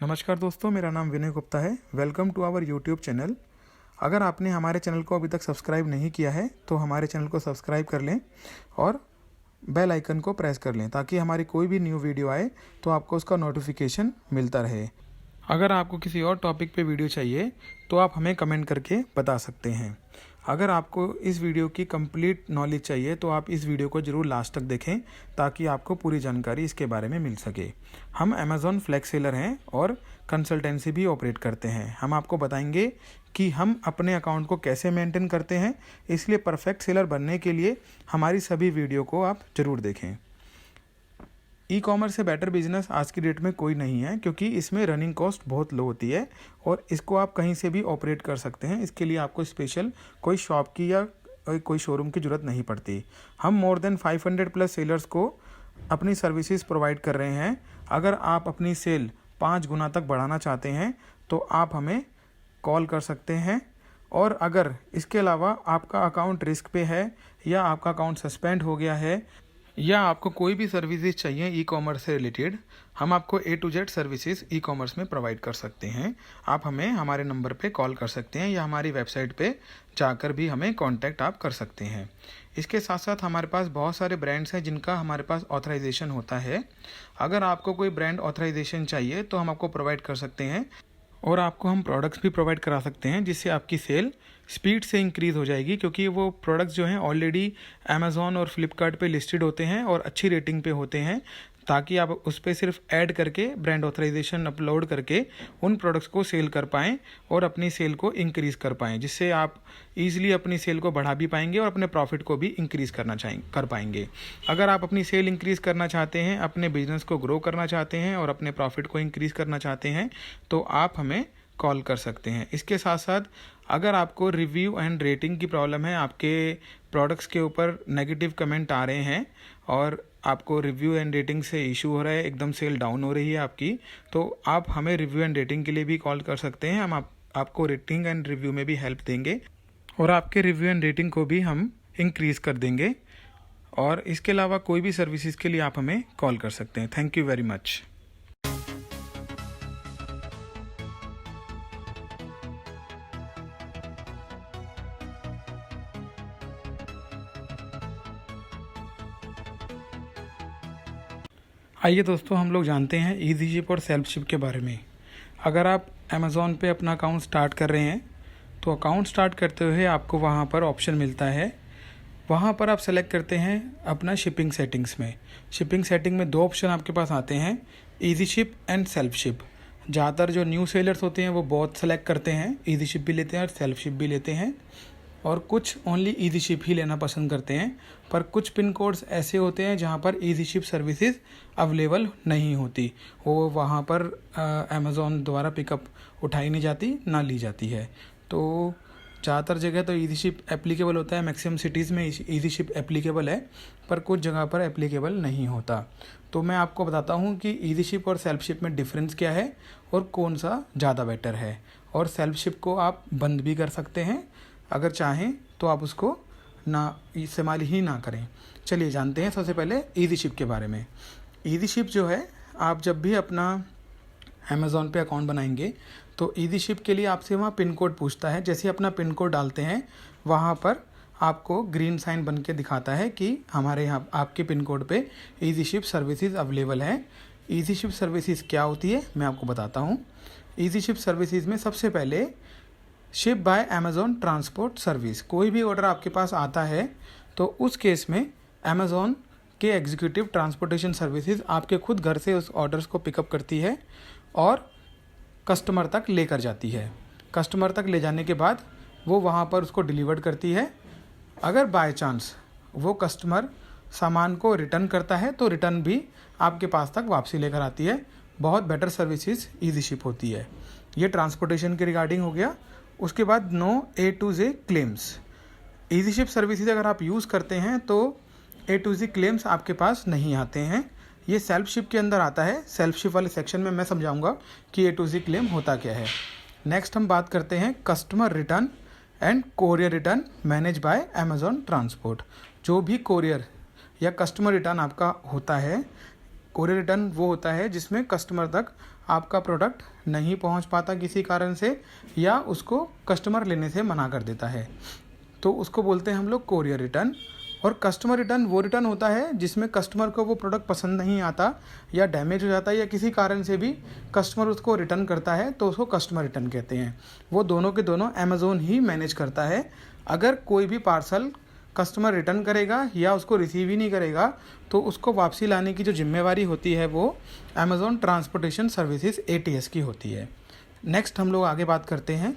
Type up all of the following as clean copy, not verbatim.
नमस्कार दोस्तों, मेरा नाम विनय गुप्ता है। Welcome to our YouTube channel. अगर आपने हमारे चैनल को अभी तक सब्सक्राइब नहीं किया है तो हमारे चैनल को सब्सक्राइब कर लें और बेल आइकन को प्रेस कर लें ताकि हमारी कोई भी न्यू वीडियो आए तो आपको उसका नोटिफिकेशन मिलता रहे। अगर आपको किसी और टॉपिक पे वीडियो चाहिए तो आप हमें कमेंट करके बता सकते हैं। अगर आपको इस वीडियो की कंप्लीट नॉलेज चाहिए तो आप इस वीडियो को ज़रूर लास्ट तक देखें ताकि आपको पूरी जानकारी इसके बारे में मिल सके। हम अमेज़ॉन फ्लैक्स सेलर हैं और कंसल्टेंसी भी ऑपरेट करते हैं। हम आपको बताएंगे कि हम अपने अकाउंट को कैसे मेंटेन करते हैं, इसलिए परफेक्ट सेलर बनने के लिए हमारी सभी वीडियो को आप ज़रूर देखें। ई कॉमर्स से बेटर बिजनेस आज की डेट में कोई नहीं है, क्योंकि इसमें रनिंग कॉस्ट बहुत लो होती है और इसको आप कहीं से भी ऑपरेट कर सकते हैं। इसके लिए आपको स्पेशल कोई शॉप की या कोई शोरूम की ज़रूरत नहीं पड़ती। हम मोर देन 500 प्लस सेलर्स को अपनी सर्विसेज प्रोवाइड कर रहे हैं। अगर आप अपनी सेल 5 गुना तक बढ़ाना चाहते हैं तो आप हमें कॉल कर सकते हैं। और अगर इसके अलावा आपका अकाउंट रिस्क पे है या आपका अकाउंट सस्पेंड हो गया है या आपको कोई भी सर्विसेज चाहिए ई कॉमर्स से रिलेटेड, हम आपको A to Z services e commerce में प्रोवाइड कर सकते हैं। आप हमें हमारे नंबर पे कॉल कर सकते हैं या हमारी वेबसाइट पे जाकर भी हमें कांटेक्ट आप कर सकते हैं। इसके साथ साथ हमारे पास बहुत सारे ब्रांड्स हैं जिनका हमारे पास ऑथराइजेशन होता है। अगर आपको कोई ब्रांड ऑथराइजेशन चाहिए तो हम आपको प्रोवाइड कर सकते हैं और आपको हम प्रोडक्ट्स भी प्रोवाइड करा सकते हैं जिससे आपकी सेल स्पीड से इंक्रीज़ हो जाएगी, क्योंकि वो प्रोडक्ट्स जो हैं ऑलरेडी अमेज़ॉन और फ्लिपकार्ट पे लिस्टेड होते हैं और अच्छी रेटिंग पे होते हैं, ताकि आप उस पर सिर्फ ऐड करके ब्रांड ऑथराइजेशन अपलोड करके उन प्रोडक्ट्स को सेल कर पाएँ और अपनी सेल को इंक्रीज़ कर पाएँ, जिससे आप ईजिली अपनी सेल को बढ़ा भी पाएंगे और अपने प्रॉफिट को भी इंक्रीज़ कर पाएंगे। अगर आप अपनी सेल इंक्रीज़ करना चाहते हैं, अपने बिजनेस को ग्रो करना चाहते हैं और अपने प्रॉफिट को इंक्रीज़ करना चाहते हैं तो आप हमें कॉल कर सकते हैं। इसके साथ साथ अगर आपको रिव्यू एंड रेटिंग की प्रॉब्लम है, आपके प्रोडक्ट्स के ऊपर नेगेटिव कमेंट आ रहे हैं और आपको रिव्यू एंड रेटिंग से इशू हो रहा है, एकदम सेल डाउन हो रही है आपकी, तो आप हमें रिव्यू एंड रेटिंग के लिए भी कॉल कर सकते हैं। हम आपको रेटिंग एंड रिव्यू में भी हेल्प देंगे और आपके रिव्यू एंड रेटिंग को भी हम इंक्रीज़ कर देंगे। और इसके अलावा कोई भी सर्विसेज के लिए आप हमें कॉल कर सकते हैं। Thank you very much. आइए दोस्तों, हम लोग जानते हैं ईजी शिप और सेल्फ शिप के बारे में। अगर आप अमेज़ॉन पे अपना अकाउंट स्टार्ट कर रहे हैं तो अकाउंट स्टार्ट करते हुए आपको वहाँ पर ऑप्शन मिलता है। वहाँ पर आप सेलेक्ट करते हैं अपना शिपिंग सेटिंग्स में। शिपिंग सेटिंग में 2 ऑप्शन आपके पास आते हैं, easy ship and self ship. ज़्यादातर जो न्यू सेलर्स होते हैं वो बहुत सेलेक्ट करते हैं, ईजी शिप भी लेते हैं और सेल्फ शिप भी लेते हैं, और कुछ ओनली ईजी शिप ही लेना पसंद करते हैं। पर कुछ पिन कोड्स ऐसे होते हैं जहाँ पर ईजी शिप सर्विसेज अवेलेबल नहीं होती, वो वहाँ पर अमेज़ॉन द्वारा पिकअप उठाई नहीं जाती, ना ली जाती है। तो ज़्यादातर जगह तो ईजी शिप एप्लीकेबल होता है, मैक्सिमम सिटीज़ में ईजी शिप एप्लीकेबल है, पर कुछ जगह पर एप्लीकेबल नहीं होता। तो मैं आपको बताता हूँ कि ईजी शिप और सेल्फ शिप में डिफरेंस क्या है और कौन सा ज़्यादा बेटर है। और सेल्फ शिप को आप बंद भी कर सकते हैं, अगर चाहें तो आप उसको ना इस्तेमाल ही ना करें। चलिए जानते हैं सबसे पहले ईजी शिप के बारे में। ईजी शिप जो है, आप जब भी अपना अमेज़ॉन पे अकाउंट बनाएंगे तो ईजी शिप के लिए आपसे वहाँ पिन कोड पूछता है। जैसे अपना पिन कोड डालते हैं वहाँ पर आपको ग्रीन साइन बन के दिखाता है कि हमारे यहाँ आपके पिन कोड पे ईजी शिप सर्विसेज अवेलेबल है। ईजी शिप सर्विसेज क्या होती है मैं आपको बताता हूँ। ईजी शिप सर्विसेज में सबसे पहले ship by Amazon transport service. कोई भी ऑर्डर आपके पास आता है तो उस केस में अमेज़ॉन के एग्जीक्यूटिव ट्रांसपोर्टेशन सर्विसेज आपके खुद घर से उस ऑर्डर्स को पिकअप करती है और कस्टमर तक लेकर जाती है। कस्टमर तक ले जाने के बाद वो वहाँ पर उसको डिलीवर करती है। अगर बाय चांस वो कस्टमर सामान को रिटर्न करता है तो रिटर्न भी आपके पास तक वापसी लेकर आती है। बहुत बेटर सर्विसेज ईजी शिप होती है। ये ट्रांसपोर्टेशन के रिगार्डिंग हो गया। उसके बाद no A to Z claims. Easy ship services अगर आप यूज़ करते हैं तो A to Z क्लेम्स आपके पास नहीं आते हैं, ये सेल्फ शिप के अंदर आता है। सेल्फ शिप वाले सेक्शन में मैं समझाऊंगा कि A to Z क्लेम होता क्या है। नेक्स्ट हम बात करते हैं customer return and courier return manage by Amazon transport. जो भी कोरियर या कस्टमर रिटर्न आपका होता है, कोरियर रिटर्न वो होता है जिसमें कस्टमर तक आपका प्रोडक्ट नहीं पहुंच पाता किसी कारण से, या उसको कस्टमर लेने से मना कर देता है, तो उसको बोलते हैं हम लोग कोरियर रिटर्न। और कस्टमर रिटर्न वो रिटर्न होता है जिसमें कस्टमर को वो प्रोडक्ट पसंद नहीं आता या डैमेज हो जाता है या किसी कारण से भी कस्टमर उसको रिटर्न करता है, तो उसको कस्टमर रिटर्न कहते हैं। वो दोनों के दोनों अमेज़ोन ही मैनेज करता है। अगर कोई भी पार्सल कस्टमर रिटर्न करेगा या उसको रिसीव ही नहीं करेगा, तो उसको वापसी लाने की जो जिम्मेवारी होती है वो अमेज़ोन ट्रांसपोर्टेशन सर्विसेज ATS की होती है। नेक्स्ट हम लोग आगे बात करते हैं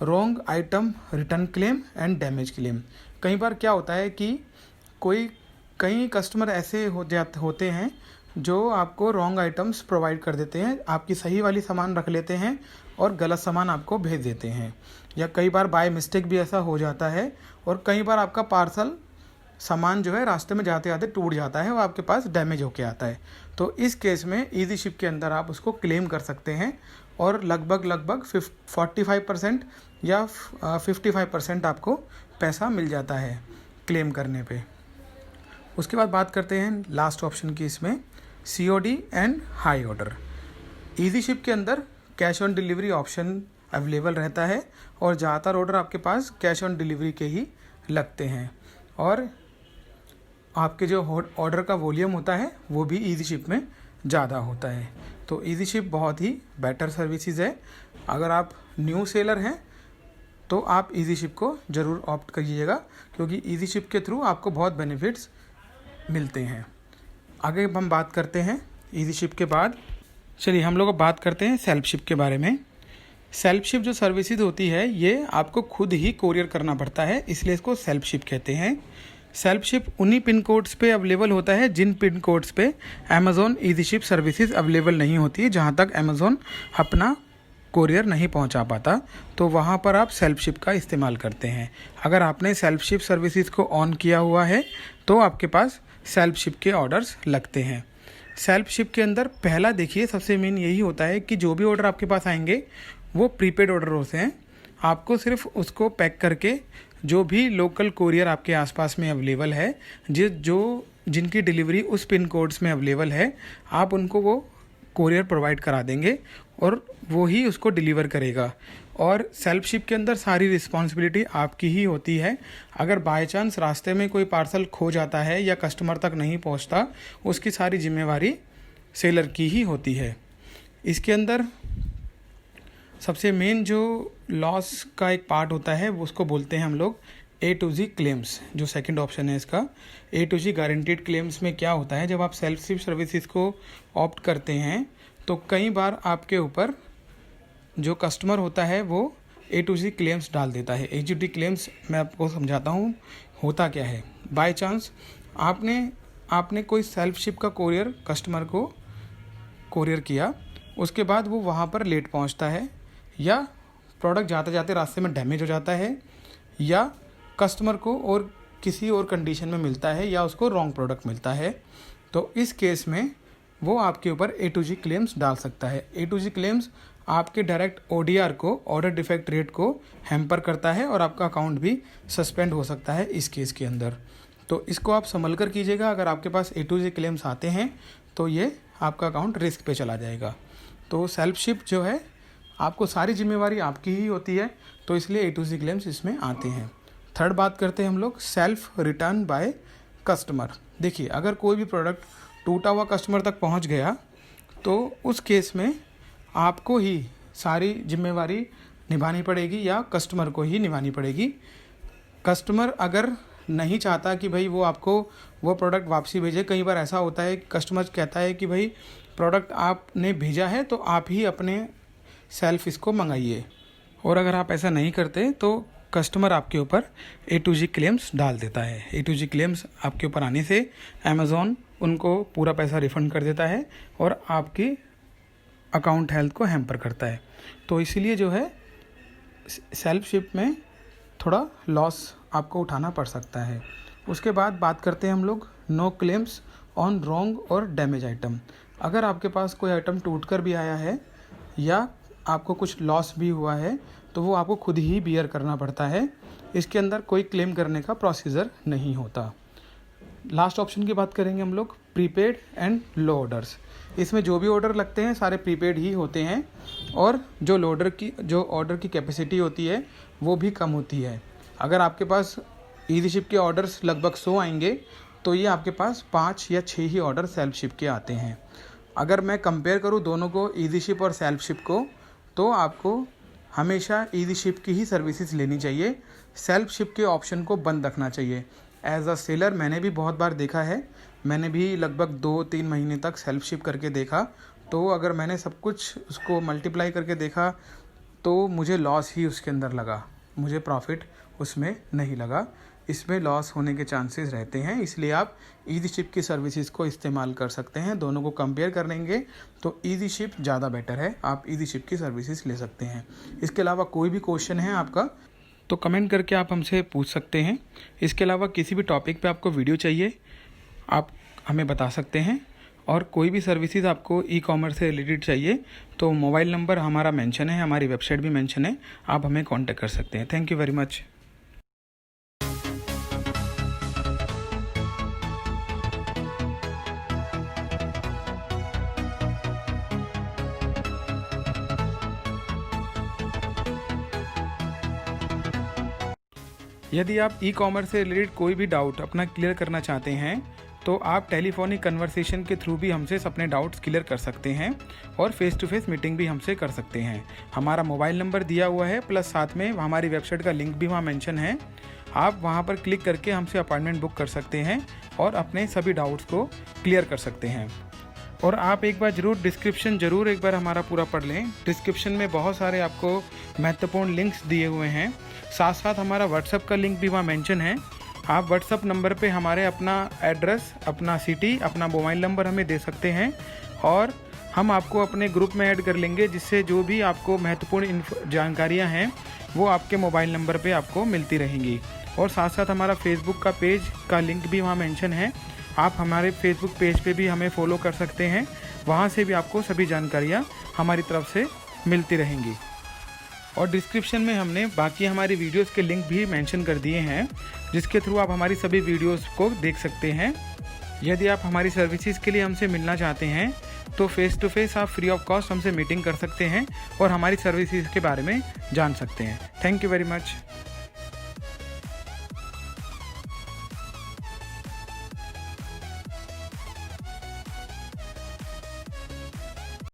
wrong item return claim and damage claim. कई बार क्या होता है कि कई कस्टमर ऐसे होते हैं जो आपको रॉन्ग आइटम्स प्रोवाइड कर देते हैं, आपकी सही वाली सामान रख लेते हैं और गलत सामान आपको भेज देते हैं, या कई बार बाय मिस्टेक भी ऐसा हो जाता है। और कई बार आपका पार्सल सामान जो है रास्ते में जाते जाते टूट जाता है और आपके पास डैमेज होके आता है। तो इस केस में ईजी शिप के अंदर आप उसको क्लेम कर सकते हैं और लगभग 45% या 55% आपको पैसा मिल जाता है क्लेम करने पे। उसके बाद बात करते हैं लास्ट ऑप्शन की, इसमें COD and high order. Easy ship के अंदर cash on delivery option available रहता है और ज़्यादातर ऑर्डर आपके पास कैश ऑन डिलीवरी के ही लगते हैं, और आपके जो ऑर्डर का वॉल्यूम होता है वो भी ईजी शिप में ज़्यादा होता है। तो ईजी शिप बहुत ही बेटर सर्विसेज है। अगर आप न्यू सेलर हैं तो आप ईजी शिप को ज़रूर ऑप्ट करिएगा, क्योंकि ईजी शिप के थ्रू आपको बहुत बेनिफिट्स मिलते हैं। आगे हम बात करते हैं ईजी शिप के बाद, चलिए हम लोग बात करते हैं सेल्फ शिप के बारे में। सेल्फ शिप जो सर्विसेज होती है ये आपको खुद ही कोरियर करना पड़ता है, इसलिए इसको सेल्फ शिप कहते हैं। सेल्फ शिप उन्हीं पिन कोड्स पे अवेलेबल होता है जिन पिन कोड्स पे Amazon easy ship services available नहीं होती है, जहाँ तक अमेज़ॉन अपना कोरियर नहीं पहुंचा पाता, तो वहाँ पर आप सेल्फ शिप का इस्तेमाल करते हैं। अगर आपने सेल्फ शिप सर्विसेज को ऑन किया हुआ है तो आपके पास सेल्फ शिप के ऑर्डर्स लगते हैं। सेल्फ शिप के अंदर पहला देखिए सबसे मेन यही होता है कि जो भी ऑर्डर आपके पास आएंगे वो प्रीपेड ऑर्डर होते हैं। आपको सिर्फ उसको पैक करके जो भी लोकल कोरियर आपके आसपास में अवेलेबल है, जिनकी डिलीवरी उस पिन कोड्स में अवेलेबल है, आप उनको वो कोरियर प्रोवाइड करा देंगे और वो ही उसको डिलीवर करेगा। और सेल्फ शिप के अंदर सारी रिस्पॉन्सिबिलिटी आपकी ही होती है। अगर बाय चांस रास्ते में कोई पार्सल खो जाता है या कस्टमर तक नहीं पहुंचता, उसकी सारी जिम्मेवारी सेलर की ही होती है। इसके अंदर सबसे मेन जो लॉस का एक पार्ट होता है वो उसको बोलते हैं हम लोग A to G क्लेम्स। जो सेकंड ऑप्शन है इसका A to G guaranteed claims में क्या होता है, जब आप सेल्फ शिप सर्विसेज को ऑप्ट करते हैं तो कई बार आपके ऊपर जो कस्टमर होता है वो A to G क्लेम्स डाल देता है। AGT क्लेम्स मैं आपको समझाता हूँ होता क्या है। बाय चांस आपने कोई सेल्फ शिप का कोरियर कस्टमर को कोरियर किया, उसके बाद वो वहाँ पर लेट पहुँचता है, या प्रोडक्ट जाते जाते रास्ते में डैमेज हो जाता है, या कस्टमर को और किसी और कंडीशन में मिलता है, या उसको रॉन्ग प्रोडक्ट मिलता है, तो इस केस में वो आपके ऊपर A to G क्लेम्स डाल सकता है। A to G क्लेम्स आपके डायरेक्ट ODR को, ऑर्डर डिफेक्ट रेट को हैम्पर करता है और आपका अकाउंट भी सस्पेंड हो सकता है इस केस के अंदर। तो इसको आप संभल कर कीजिएगा। अगर आपके पास A to G क्लेम्स आते हैं तो ये आपका अकाउंट रिस्क पे चला जाएगा। तो सेल्फ शिप जो है आपको सारी जिम्मेवारी आपकी ही होती है, तो इसलिए A to G क्लेम्स इसमें आते हैं। थर्ड बात करते हैं हम लोग सेल्फ रिटर्न बाय कस्टमर। देखिए, अगर कोई भी प्रोडक्ट टूटा हुआ कस्टमर तक पहुंच गया तो उस केस में आपको ही सारी जिम्मेवारी निभानी पड़ेगी या कस्टमर को ही निभानी पड़ेगी। कस्टमर अगर नहीं चाहता कि भाई वो आपको वो प्रोडक्ट वापसी भेजे, कई बार ऐसा होता है कस्टमर कहता है कि भाई प्रोडक्ट आपने भेजा है तो आप ही अपने सेल्फ इसको मंगाइए, और अगर आप ऐसा नहीं करते तो कस्टमर आपके ऊपर A to G क्लेम्स डाल देता है। A to G क्लेम्स आपके ऊपर आने से अमेज़ॉन उनको पूरा पैसा रिफ़ंड कर देता है और आपकी अकाउंट हेल्थ को हैम्पर करता है। तो इसीलिए जो है सेल्फ शिप में थोड़ा लॉस आपको उठाना पड़ सकता है। उसके बाद बात करते हैं हम लोग नो क्लेम्स ऑन रॉन्ग और डैमेज आइटम। अगर आपके पास कोई आइटम टूट कर भी आया है या आपको कुछ लॉस भी हुआ है तो वो आपको खुद ही बियर करना पड़ता है। इसके अंदर कोई क्लेम करने का प्रोसीजर नहीं होता। लास्ट ऑप्शन की बात करेंगे हम लोग प्रीपेड एंड लो ऑर्डर्स। इसमें जो भी ऑर्डर लगते हैं सारे प्रीपेड ही होते हैं और जो ऑर्डर की कैपेसिटी होती है वो भी कम होती है। अगर आपके पास ईजी शिप के ऑर्डर्स लगभग 100 आएंगे तो ये आपके पास 5 या 6 ही ऑर्डर सेल्फ शिप के आते हैं। अगर मैं कंपेयर करूँ दोनों को, ईजी शिप और सेल्फ शिप को, तो आपको हमेशा ईजी शिप की ही सर्विसेज लेनी चाहिए। सेल्फ शिप के ऑप्शन को बंद रखना चाहिए। एज अ सेलर मैंने भी बहुत बार देखा है, मैंने भी लगभग 2-3 महीने तक सेल्फ शिप करके देखा। तो अगर मैंने सब कुछ उसको मल्टीप्लाई करके देखा तो मुझे लॉस ही उसके अंदर लगा, मुझे प्रॉफिट उसमें नहीं लगा। इसमें लॉस होने के चांसेस रहते हैं, इसलिए आप ईजी शिप की सर्विसेज को इस्तेमाल कर सकते हैं। दोनों को कंपेयर करेंगे तो ईजी शिप ज़्यादा बेटर है, आप ईजी शिप की सर्विसेज ले सकते हैं। इसके अलावा कोई भी क्वेश्चन है आपका तो कमेंट करके आप हमसे पूछ सकते हैं। इसके अलावा किसी भी टॉपिक पे आपको वीडियो चाहिए आप हमें बता सकते हैं, और कोई भी सर्विसेज आपको ई कॉमर्स से रिलेटेड चाहिए तो मोबाइल नंबर हमारा मेंशन है, हमारी वेबसाइट भी मेंशन है, आप हमें कांटेक्ट कर सकते हैं। Thank you very much. यदि आप ई कॉमर्स से रिलेटेड कोई भी डाउट अपना क्लियर करना चाहते हैं तो आप टेलीफोनिक कन्वर्सेशन के थ्रू भी हमसे अपने डाउट्स क्लियर कर सकते हैं और फेस टू फेस मीटिंग भी हमसे कर सकते हैं। हमारा मोबाइल नंबर दिया हुआ है, प्लस साथ में हमारी वेबसाइट का लिंक भी वहाँ मेंशन है। आप वहाँ पर क्लिक करके हमसे अपॉइंटमेंट बुक कर सकते हैं और अपने सभी डाउट्स को क्लियर कर सकते हैं। और आप एक बार डिस्क्रिप्शन ज़रूर एक बार हमारा पूरा पढ़ लें। डिस्क्रिप्शन में बहुत सारे आपको महत्वपूर्ण लिंक्स दिए हुए हैं, साथ साथ हमारा व्हाट्सएप का लिंक भी वहाँ मेंशन है। आप व्हाट्सएप नंबर पे हमारे अपना एड्रेस, अपना सिटी, अपना मोबाइल नंबर हमें दे सकते हैं और हम आपको अपने ग्रुप में ऐड कर लेंगे, जिससे जो भी आपको महत्वपूर्ण जानकारियाँ हैं वो आपके मोबाइल नंबर पे आपको मिलती रहेंगी। और साथ साथ हमारा फेसबुक का पेज का लिंक भी वहाँ मेंशन है, आप हमारे फेसबुक पेज पे भी हमें फॉलो कर सकते हैं, वहाँ से भी आपको सभी जानकारियाँ हमारी तरफ से मिलती रहेंगी। और डिस्क्रिप्शन में हमने बाकी हमारी वीडियोस के लिंक भी मेंशन कर दिए हैं, जिसके थ्रू आप हमारी सभी वीडियोस को देख सकते हैं। यदि आप हमारी सर्विसेज के लिए हमसे मिलना चाहते हैं तो फेस टू फेस आप फ्री ऑफ कॉस्ट हमसे मीटिंग कर सकते हैं और हमारी सर्विसेज के बारे में जान सकते हैं। Thank you very much.